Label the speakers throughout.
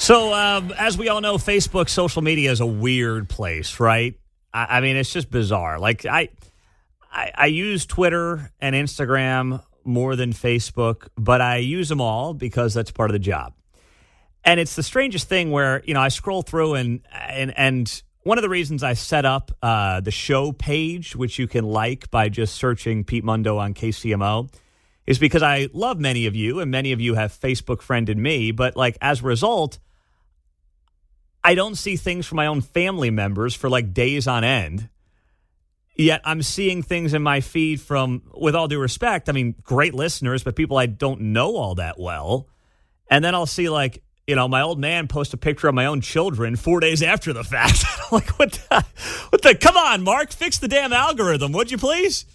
Speaker 1: So, as we all know, Facebook, social media is a weird place, right? I mean, it's just bizarre. Like, I use Twitter and Instagram more than Facebook, but I use them all because that's part of the job. And it's the strangest thing where, I scroll through and one of the reasons I set up the show page, which you can like by just searching Pete Mundo on KCMO, is because I love many of you, and many of you have Facebook friended me. But, as a result, I don't see things from my own family members for, days on end. Yet I'm seeing things in my feed from, with all due respect, great listeners, but people I don't know all that well. And then I'll see, my old man post a picture of my own children 4 days after the fact. I'm like, what the, come on, Mark, fix the damn algorithm, would you please?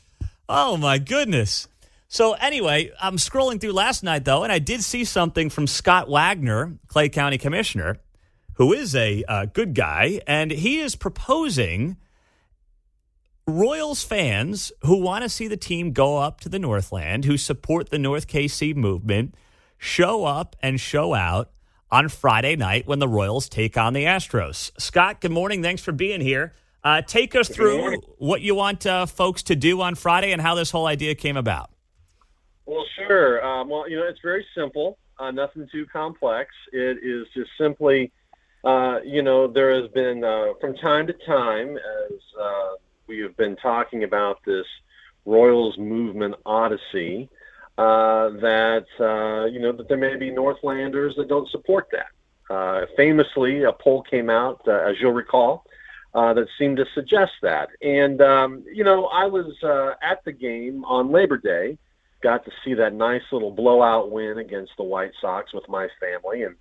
Speaker 1: Oh, my goodness. So anyway, I'm scrolling through last night, though, and I did see something from Scott Wagner, Clay County Commissioner, who is a good guy, and he is proposing Royals fans who want to see the team go up to the Northland, who support the North KC movement, show up and show out on Friday night when the Royals take on the Astros. Scott, good morning. Thanks for being here. Take us through what you want folks to do on Friday and how this whole idea came about.
Speaker 2: Well, sure. It's very simple, nothing too complex. It is just simply, there has been, from time to time, as we have been talking about this Royals movement odyssey, that there may be Northlanders that don't support that. Famously, a poll came out, as you'll recall, that seemed to suggest that. And, I was at the game on Labor Day, got to see that nice little blowout win against the White Sox with my family. And,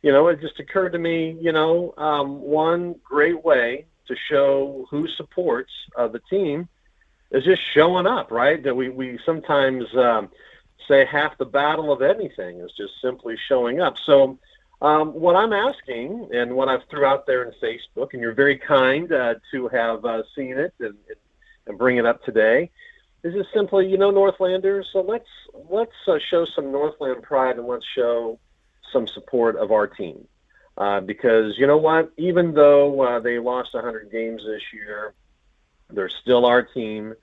Speaker 2: it just occurred to me, one great way to show who supports the team is just showing up, right? That we sometimes say half the battle of anything is just simply showing up. So what I'm asking and what I've threw out there in Facebook, and you're very kind to have seen it and bring it up today, is just simply, Northlanders, so let's show some Northland pride and let's show some support of our team. Because you know what? Even though they lost 100 games this year, they're still our team.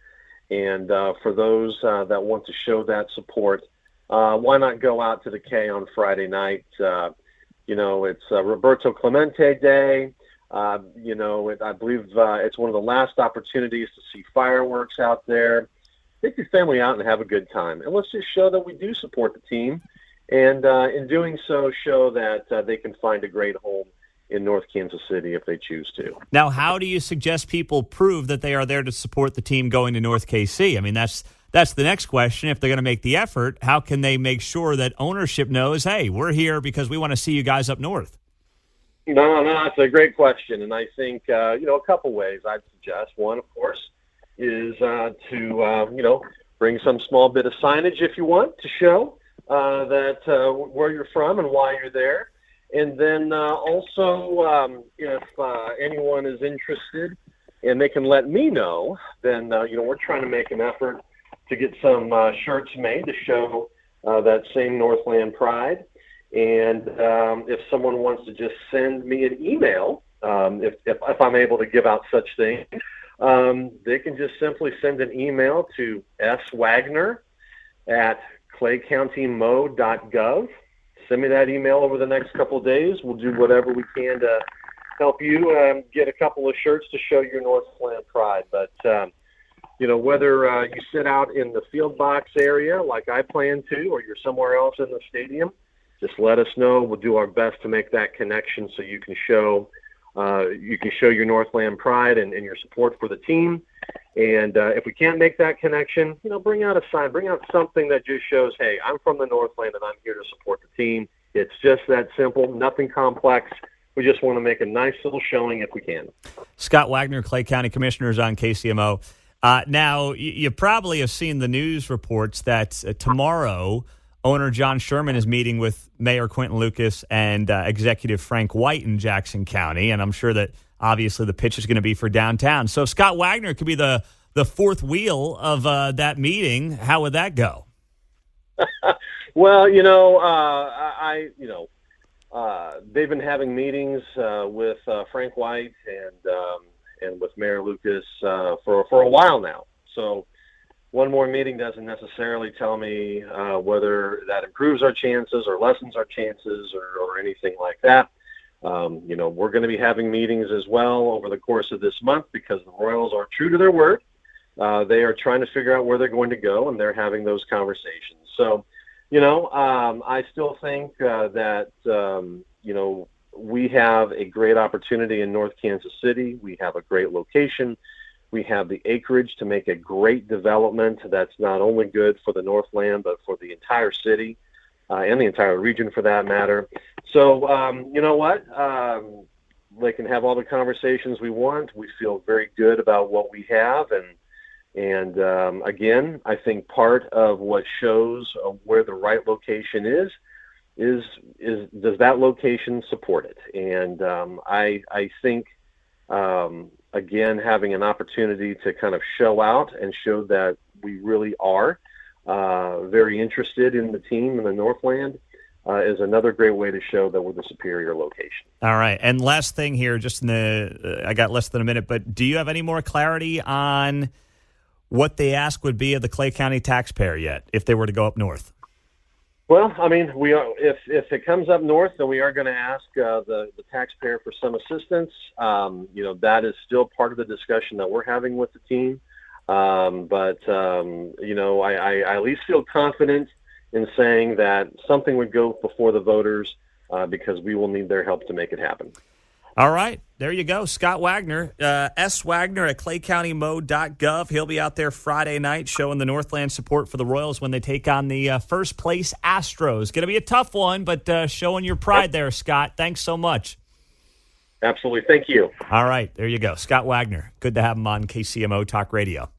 Speaker 2: And for those that want to show that support, why not go out to the K on Friday night? It's Roberto Clemente Day. I believe it's one of the last opportunities to see fireworks out there. Take your family out and have a good time. And let's just show that we do support the team. And in doing so, show that they can find a great home in North Kansas City if they choose to.
Speaker 1: Now, how do you suggest people prove that they are there to support the team going to North KC? I mean, that's the next question. If they're going to make the effort, how can they make sure that ownership knows, hey, we're here because we want to see you guys up north?
Speaker 2: No, it's a great question. And I think, a couple ways I'd suggest. One, of course, is to bring some small bit of signage if you want to show that where you're from and why you're there. And then also, if anyone is interested and they can let me know, then, we're trying to make an effort to get some shirts made to show that same Northland pride. And if someone wants to just send me an email, if I'm able to give out such things, they can just simply send an email to swagner@claycountymo.gov. Send me that email over the next couple of days. We'll do whatever we can to help you get a couple of shirts to show your Northland pride. But, whether you sit out in the field box area like I plan to, or you're somewhere else in the stadium, just let us know. We'll do our best to make that connection so you can show your Northland pride and your support for the team. And if we can't make that connection, bring out a sign, bring out something that just shows, hey, I'm from the Northland and I'm here to support the team. It's just that simple, nothing complex. We just want to make a nice little showing if we can.
Speaker 1: Scott Wagner, Clay County Commissioners on KCMO. Now, you probably have seen the news reports that tomorrow owner John Sherman is meeting with Mayor Quentin Lucas and Executive Frank White in Jackson County, and I'm sure that obviously the pitch is going to be for downtown. So Scott Wagner could be the fourth wheel of that meeting. How would that go?
Speaker 2: Well, they've been having meetings with Frank White and with Mayor Lucas for a while now. So one more meeting doesn't necessarily tell me whether that improves our chances or lessens our chances or anything like that. We're going to be having meetings as well over the course of this month because the Royals are true to their word. They are trying to figure out where they're going to go, and they're having those conversations. So, I still think that, we have a great opportunity in North Kansas City. We have a great location. We have the acreage to make a great development that's not only good for the Northland, but for the entire city and the entire region for that matter. So, you know what? They can have all the conversations we want. We feel very good about what we have. And again, I think part of what shows where the right location is does that location support it? And I think, again, having an opportunity to kind of show out and show that we really are very interested in the team in the Northland is another great way to show that we're the superior location.
Speaker 1: All right. And last thing here, just I got less than a minute, but do you have any more clarity on what the ask would be of the Clay County taxpayer yet if they were to go up north?
Speaker 2: Well, I mean, we are. If it comes up north, then we are going to ask the taxpayer for some assistance. That is still part of the discussion that we're having with the team. But I at least feel confident in saying that something would go before the voters because we will need their help to make it happen.
Speaker 1: All right. There you go. Scott Wagner, S. Wagner at claycountymode.gov. He'll be out there Friday night showing the Northland support for the Royals when they take on the first place Astros. Going to be a tough one, but showing your pride there, Scott. Thanks so much.
Speaker 2: Absolutely. Thank you.
Speaker 1: All right. There you go. Scott Wagner. Good to have him on KCMO Talk Radio.